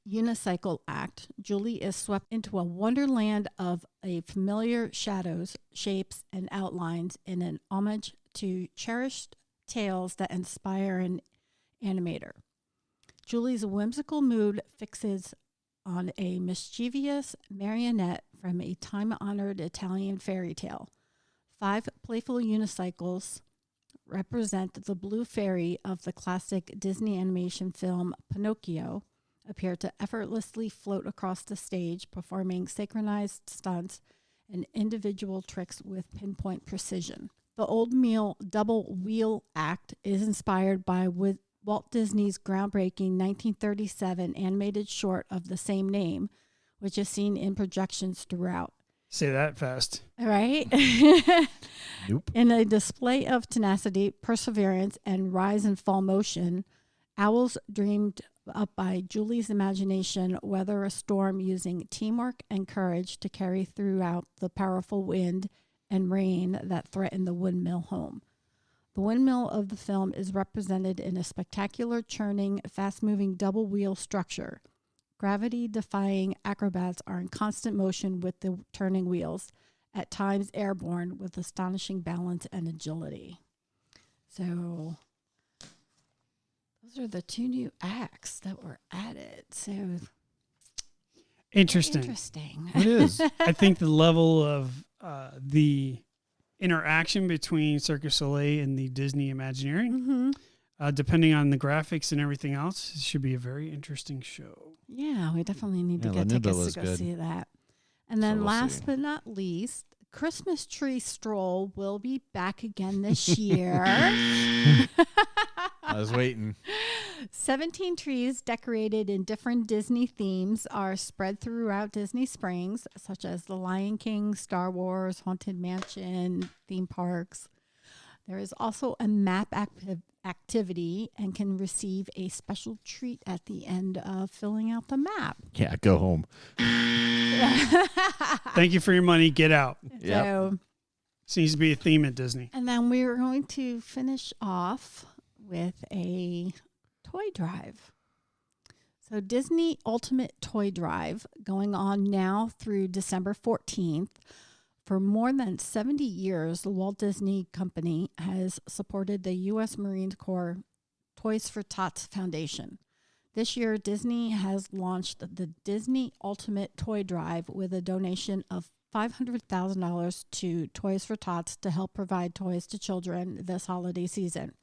unicycle act, Julie is swept into a wonderland of familiar shadows, shapes, and outlines in an homage to cherished tales that inspire an animator. Julie's whimsical mood fixes on a mischievous marionette from a time-honored Italian fairy tale. 5 playful unicycles represent the blue fairy of the classic Disney animation film Pinocchio, appear to effortlessly float across the stage, performing synchronized stunts and individual tricks with pinpoint precision. The Old Meal Double Wheel Act is inspired by Walt Disney's groundbreaking 1937 animated short of the same name, which is seen in projections throughout. Say that fast. All right. Nope. In a display of tenacity, perseverance, and rise and fall motion, owls dreamed up by Julie's imagination weather a storm using teamwork and courage to carry throughout the powerful wind and rain that threatened the windmill home. The windmill of the film is represented in a spectacular, churning, fast-moving double-wheel structure. Gravity-defying acrobats are in constant motion with the turning wheels, at times airborne with astonishing balance and agility. So those are the 2 new acts that were added. So Interesting. interesting. It is. I think the level of the interaction between Cirque du Soleil and the Disney Imagineering, Mm-hmm. depending on the graphics and everything else, it should be a very interesting show. Yeah, we definitely need to Yeah, get Lanuba tickets was to go good. see that. And then we'll last see. but not least, Christmas tree stroll will be back again this year. I was waiting. 17 trees decorated in different Disney themes are spread throughout Disney Springs, such as the Lion King, Star Wars, Haunted Mansion, theme parks. There is also a map activity and can receive a special treat at the end of filling out the map. Yeah, go home. Thank you for your money. Get out. So, Seems to be a theme at Disney. and then we were going to finish off with a toy drive. So Disney Ultimate Toy Drive going on now through December 14th. For more than 70 years, the Walt Disney Company has supported the U.S. Marine Corps Toys for Tots Foundation. This year, Disney has launched the Disney Ultimate Toy Drive with a donation of $500,000 to Toys for Tots to help provide toys to children this holiday season.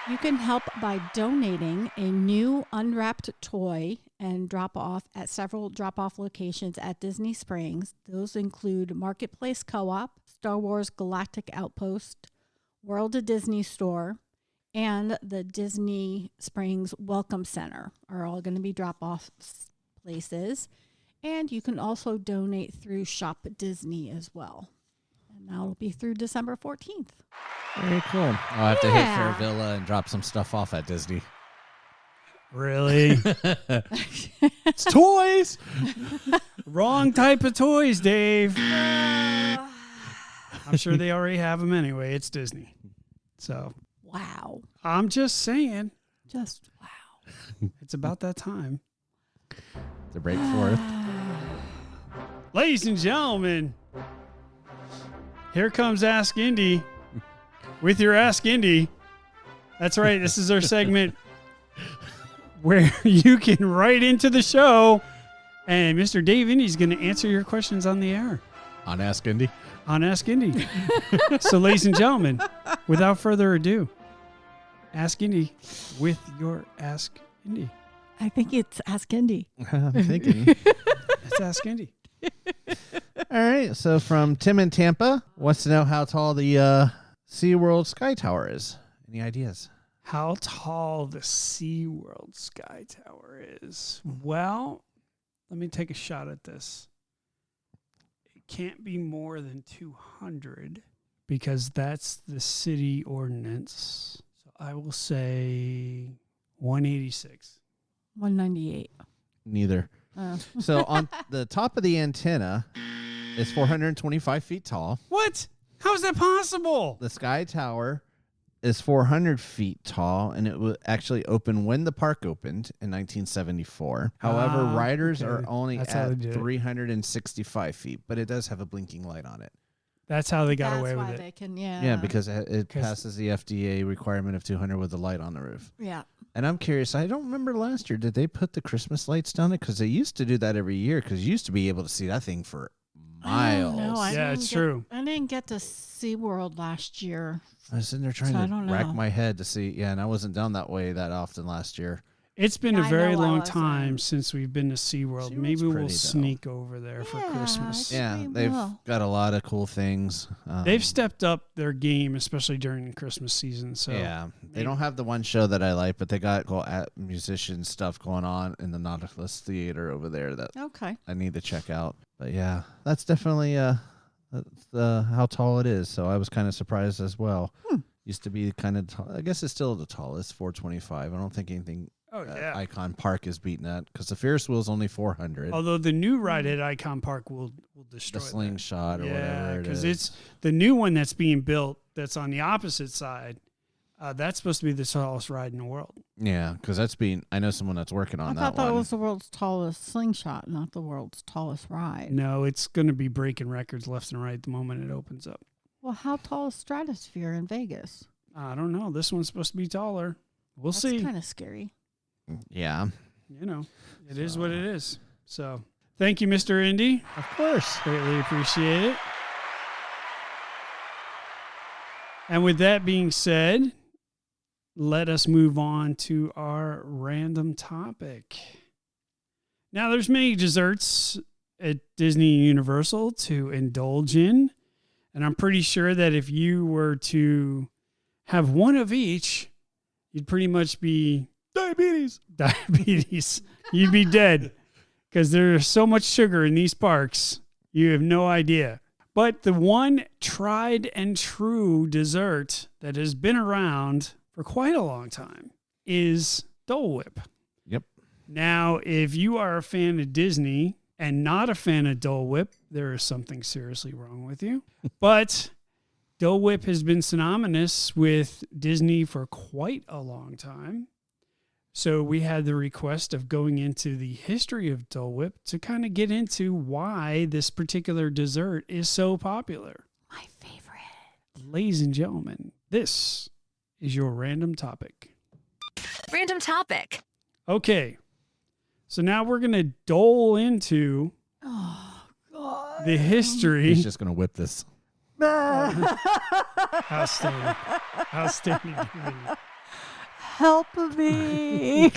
You can help by donating a new unwrapped toy and drop off at several drop-off locations at Disney Springs. Those include Marketplace Co-op, Star Wars Galactic Outpost, World of Disney Store, and the Disney Springs Welcome Center are all going to be drop-off places. And you can also donate through Shop Disney as well. And that'll be through December 14th. Very cool. I'll have to hit Fair Villa and drop some stuff off at Disney. Really? It's toys. Wrong type of toys, Dave. I'm sure they already have them anyway. It's Disney. So, Wow. I'm just saying. Just wow. It's about that time. To break forth. Ladies and gentlemen, here comes Ask Indy with your Ask Indy. That's right. This is our segment where you can write into the show and Mr. Dave Indy's going to answer your questions on the air. On Ask Indy? On Ask Indy. So, ladies and gentlemen, without further ado, Ask Indy with your Ask Indy. I think it's Ask Indy. I'm thinking. It's Ask Indy. All right. So from Tim in Tampa, wants to know how tall the SeaWorld Sky Tower is. Any ideas? How tall the SeaWorld Sky Tower is? Well, let me take a shot at this. It can't be more than 200 because that's the city ordinance. So I will say 186. 198. Neither. So on the top of the antenna is 425 feet tall. What? How is that possible? The Sky Tower is 400 feet tall, and it will actually open when the park opened in 1974. However, riders are only That's how at they did it. 365 feet, but it does have a blinking light on it. That's how they got That's away why with they it. can, yeah. Yeah, because it 'Cause- passes the FDA requirement of 200 with the light on the roof. Yeah. And I'm curious, I don't remember last year, did they put the Christmas lights down it? Because they used to do that every year, because you used to be able to see that thing for miles. Yeah, it's true. I didn't get to SeaWorld last year. I was sitting there trying So I to don't rack know. my head to see. Yeah, and I wasn't down that way that often last year. It's been Yeah, a I very know I long wasn't. time since we've been to SeaWorld. SeaWorld's Maybe we'll pretty, though. sneak over there for Yeah, Christmas. I Yeah, think we they've will. got a lot of cool things. They've stepped up their game, especially during the Christmas season. So Yeah, they don't have the one show that I like, but they got cool musician stuff going on in the Nautilus Theater over there that Okay. I need to check out. But yeah, that's definitely that's how tall it is. So I was kind of surprised as well. Used to be kind of tall. I guess it's still the tallest, 425. I don't think anything Icon Park is beating that because the Ferris wheel is only 400. Although the new ride at Icon Park will destroy The slingshot or whatever it because is. it's the new one that's being built that's on the opposite side. That's supposed to be the tallest ride in the world. Yeah, because that's being. I know someone that's working on I that thought that one. was the world's tallest slingshot, not the world's tallest ride. No, it's going to be breaking records left and right the moment it opens up. Well, how tall is Stratosphere in Vegas? I don't know. This one's supposed to be taller. We'll That's see. kind of scary. Yeah, You know, it is what it is. So thank you, Mr. Indy. of course. Greatly appreciate it. And with that being said, let us move on to our random topic. Now, there's many desserts at Disney and Universal to indulge in. And I'm pretty sure that if you were to have one of each, you'd pretty much be diabetes. You'd be dead because there's so much sugar in these parks. You have no idea. But the one tried and true dessert that has been around for quite a long time is Dole Whip. Yep. Now, if you are a fan of Disney and not a fan of Dole Whip, there is something seriously wrong with you. But Dole Whip has been synonymous with Disney for quite a long time. So we had the request of going into the history of Dole Whip to kind of get into why this particular dessert is so popular. My favorite. Ladies and gentlemen, this is your random topic. Random topic. Okay. So now we're going to dole into the history. He's just going to whip this. Outstanding. Outstanding. Help me.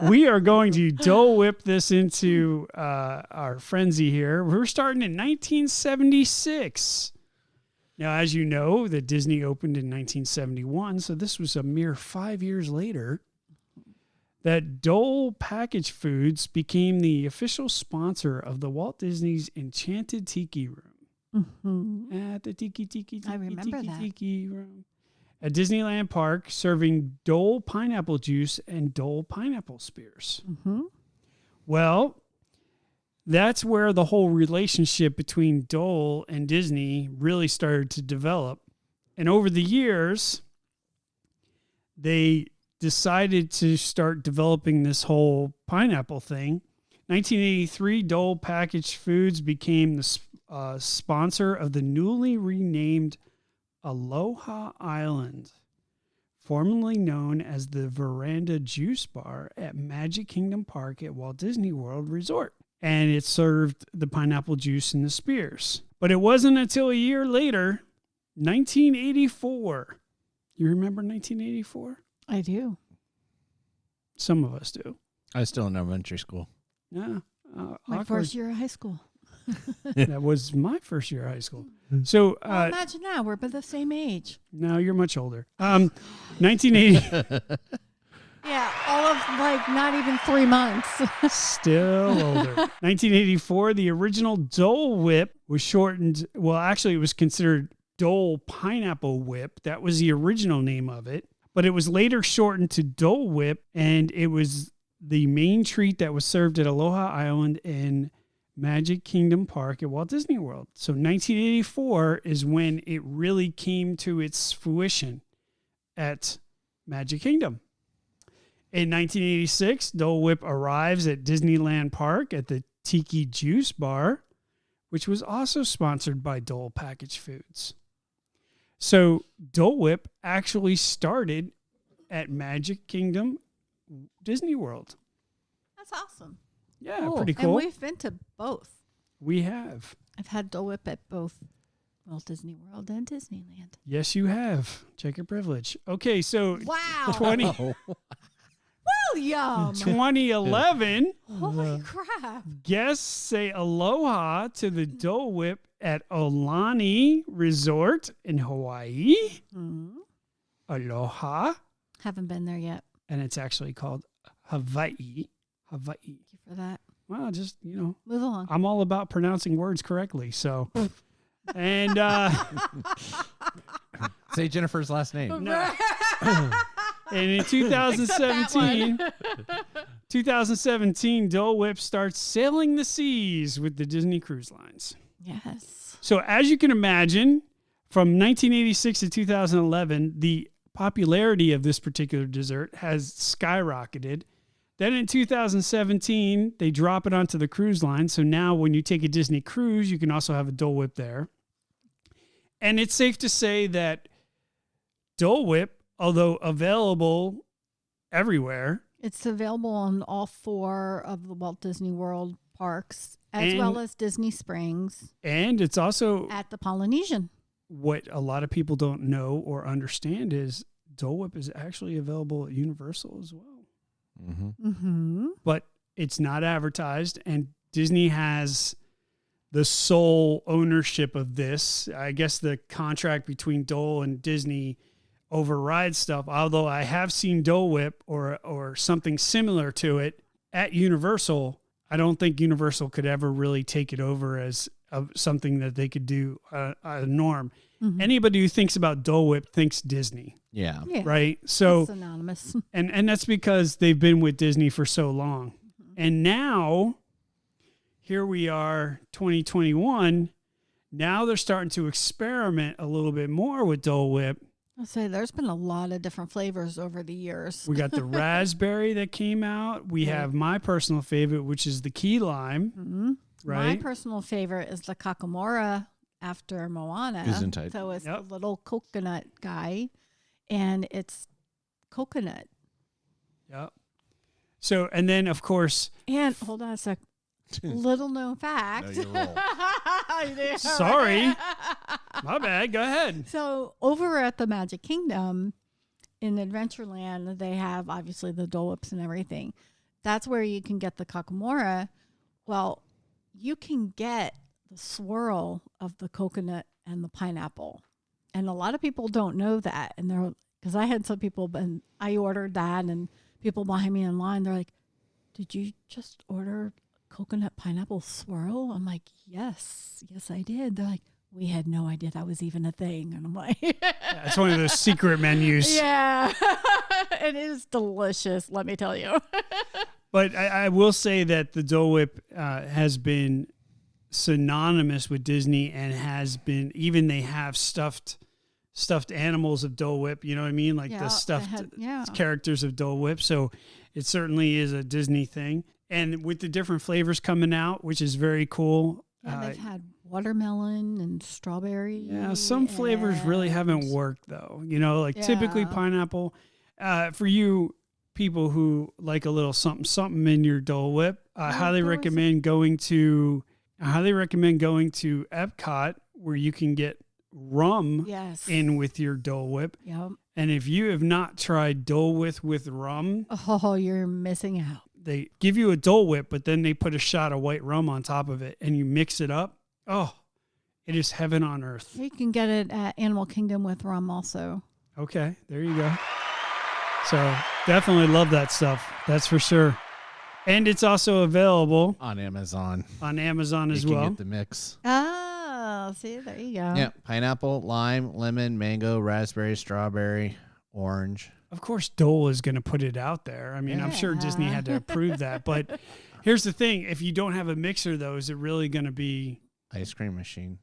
We are going to Dole Whip this into our frenzy here. We're starting in 1976. Now, as you know, the Disney opened in 1971, so this was a mere 5 years later that Dole Packaged Foods became the official sponsor of the Walt Disney's Enchanted Tiki Room. Mm-hmm. At the Tiki I remember that. Tiki Room. At Disneyland Park, serving Dole pineapple juice and Dole pineapple spears. Mm-hmm. Well, that's where the whole relationship between Dole and Disney really started to develop. And over the years, they decided to start developing this whole pineapple thing. 1983, Dole Packaged Foods became the sponsor of the newly renamed Aloha Island, formerly known as the Veranda Juice Bar at Magic Kingdom Park at Walt Disney World Resort. And it served the pineapple juice and the spears. But it wasn't until a year later, 1984. You remember 1984? I do. Some of us do. I was still in elementary school. Yeah. My awkward. first year of high school. That was my first year of high school. So Well, imagine now, we're about the same age. no, you're much older. 1980. Yeah, all of not even 3 months. Still older. 1984, the original Dole Whip was shortened. Well, actually, it was considered Dole Pineapple Whip. That was the original name of it. But it was later shortened to Dole Whip, and it was the main treat that was served at Aloha Island in Magic Kingdom Park at Walt Disney World. So 1984 is when it really came to its fruition at Magic Kingdom. In 1986, Dole Whip arrives at Disneyland Park at the Tiki Juice Bar, which was also sponsored by Dole Packaged Foods. So Dole Whip actually started at Magic Kingdom Disney World. That's awesome. Yeah, pretty cool. And we've been to both. We have. I've had Dole Whip at both Walt Disney World and Disneyland. Yes, you have. Check your privilege. Okay, so Wow. 2011, Holy crap. guests say aloha to the Dole Whip at Aulani Resort in Hawaii. Mm-hmm. Aloha. Haven't been there yet. And it's actually called Hawaii. Hawaii. Thank you for that. Well, just, Move along. I'm all about pronouncing words correctly. So, and Say Jennifer's last name. no. And in 2017, Dole Whip starts sailing the seas with the Disney Cruise Lines. Yes. So as you can imagine, from 1986 to 2011, the popularity of this particular dessert has skyrocketed. Then in 2017, they drop it onto the cruise line. So now when you take a Disney cruise, you can also have a Dole Whip there. And it's safe to say that Dole Whip, although available everywhere, It's available on all 4 of the Walt Disney World parks, as And- well as Disney Springs and it's also at the Polynesian. what a lot of people don't know or understand is Dole Whip is actually available at Universal as well. Mm-hmm. Mm-hmm. But it's not advertised, and Disney has the sole ownership of this. I guess the contract between Dole and Disney overrides stuff. Although I have seen Dole Whip or something similar to it at Universal, I don't think Universal could ever really take it over as something that they could do a norm. Mm-hmm. Anybody who thinks about Dole Whip thinks Disney. Yeah. Right. So it's synonymous. And that's because they've been with Disney for so long. Mm-hmm. And now here we are, 2021. Now they're starting to experiment a little bit more with Dole Whip. I'll say there's been a lot of different flavors over the years. We got the raspberry that came out. We have my personal favorite, which is the key lime. Mm-hmm. Right. My personal favorite is the Kakamora after Moana. Gesundheit. So it's the little coconut guy, and it's coconut. Yep. So, and then of course. And hold on a sec. Little known fact. Sorry. My bad. Go ahead. So over at the Magic Kingdom in Adventureland, they have obviously the Dole Whips and everything. That's where you can get the Kakamora. Well, you can get the swirl of the coconut and the pineapple. And a lot of people don't know that. And they're, because I had some people, and I ordered that, and people behind me in line, they're like, did you just order coconut pineapple swirl? I'm like, yes, I did. They're like, we had no idea that was even a thing. And I'm like, yeah, it's one of those secret menus. Yeah. It is delicious, let me tell you. But I will say that the Dole Whip has been synonymous with Disney, and has been, even they have stuffed animals of Dole Whip, you know what I mean? Like the stuffed characters of Dole Whip. So it certainly is a Disney thing. And with the different flavors coming out, which is very cool. Yeah, they've had watermelon and strawberry. Yeah, some flavors really haven't worked though. You know, like typically pineapple. For you people who like a little something in your Dole Whip, I highly recommend going to Epcot, where you can get rum in with your Dole Whip. Yep. And if you have not tried Dole Whip with rum, oh, you're missing out. They give you a Dole Whip, but then they put a shot of white rum on top of it, and you mix it up. Oh, it is heaven on earth. You can get it at Animal Kingdom with rum also. Okay, there you go. So definitely love that stuff. That's for sure. And it's also available on Amazon. On Amazon as well. You well. can get the mix. Oh, see, there you go. Yeah, pineapple, lime, lemon, mango, raspberry, strawberry, orange. Of course, Dole is going to put it out there. I mean, I'm sure Disney had to approve that. But here's the thing. If you don't have a mixer, though, is it really going to be... ice cream machine.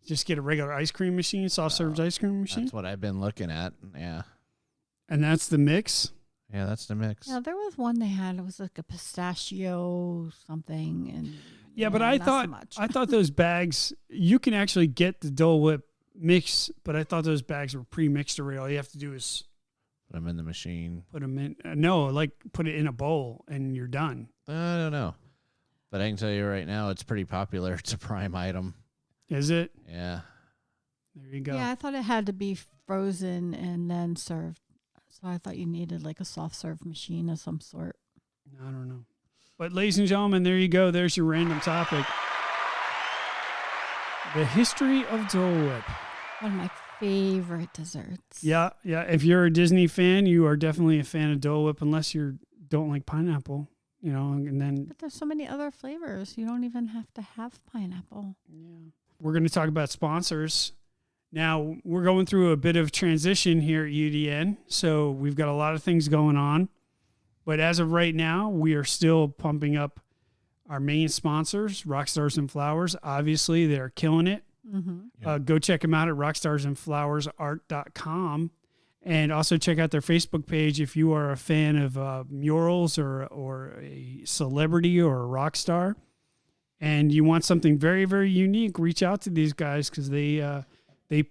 Just get a regular ice cream machine, soft-serve ice cream machine? That's what I've been looking at, yeah. And that's the mix? Yeah, that's the mix. Yeah, there was one they had. It was like a pistachio something. And yeah, but I thought those bags, you can actually get the Dole Whip mix, but I thought those bags were pre-mixed already. All you have to do is... put them in the machine. Put them in. No, like put it in a bowl and you're done. I don't know. But I can tell you right now, it's pretty popular. It's a prime item. Is it? Yeah. There you go. Yeah, I thought it had to be frozen and then served. So I thought you needed like a soft serve machine of some sort. I don't know. But ladies and gentlemen, there you go. There's your random topic. The history of Dole Whip. One of my favorite desserts. Yeah. If you're a Disney fan, you are definitely a fan of Dole Whip, unless you don't like pineapple, you know. And then, but there's so many other flavors. You don't even have to have pineapple. Yeah. We're going to talk about sponsors. Now, we're going through a bit of transition here at UDN, so we've got a lot of things going on. But as of right now, we are still pumping up our main sponsors, Rockstars and Flowers. Obviously, they're killing it. Mm-hmm. Go check them out at rockstarsandflowersart.com. And also check out their Facebook page if you are a fan of murals or a celebrity or a rock star. And you want something very, very unique, reach out to these guys, because they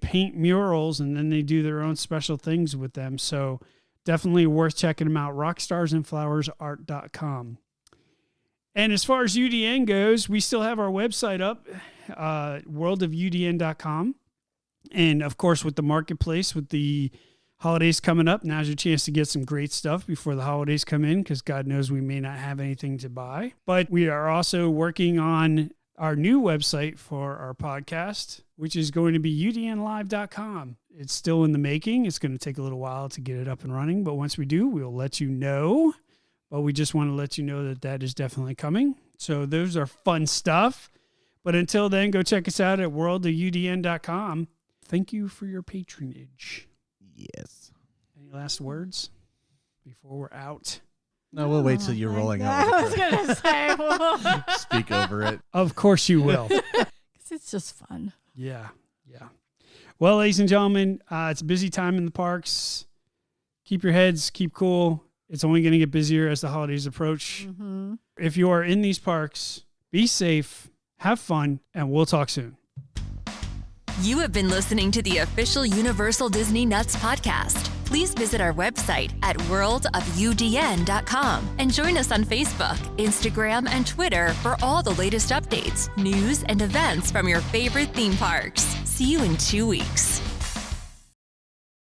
paint murals and then they do their own special things with them. So definitely worth checking them out, rockstarsandflowersart.com. And as far as UDN goes, we still have our website up, worldofudn.com. And of course, with the marketplace, with the holidays coming up, now's your chance to get some great stuff before the holidays come in, because God knows we may not have anything to buy. But we are also working on our new website for our podcast, which is going to be udnlive.com. It's still in the making. It's going to take a little while to get it up and running, but once we do, we'll let you know. But we just want to let you know that is definitely coming. So those are fun stuff. But until then, go check us out at worldofudn.com. Thank you for your patronage. Yes. Any last words before we're out? No, we'll wait till you're rolling out. I was going to say, well, Speak over it. Of course you will. 'cause it's just fun. Yeah. Well, ladies and gentlemen, it's a busy time in the parks. Keep your heads, keep cool. It's only going to get busier as the holidays approach. Mm-hmm. If you are in these parks, be safe, have fun, and we'll talk soon. You have been listening to the official Universal Disney Nuts podcast. Please visit our website at worldofudn.com and join us on Facebook, Instagram, and Twitter for all the latest updates, news, and events from your favorite theme parks. See you in 2 weeks.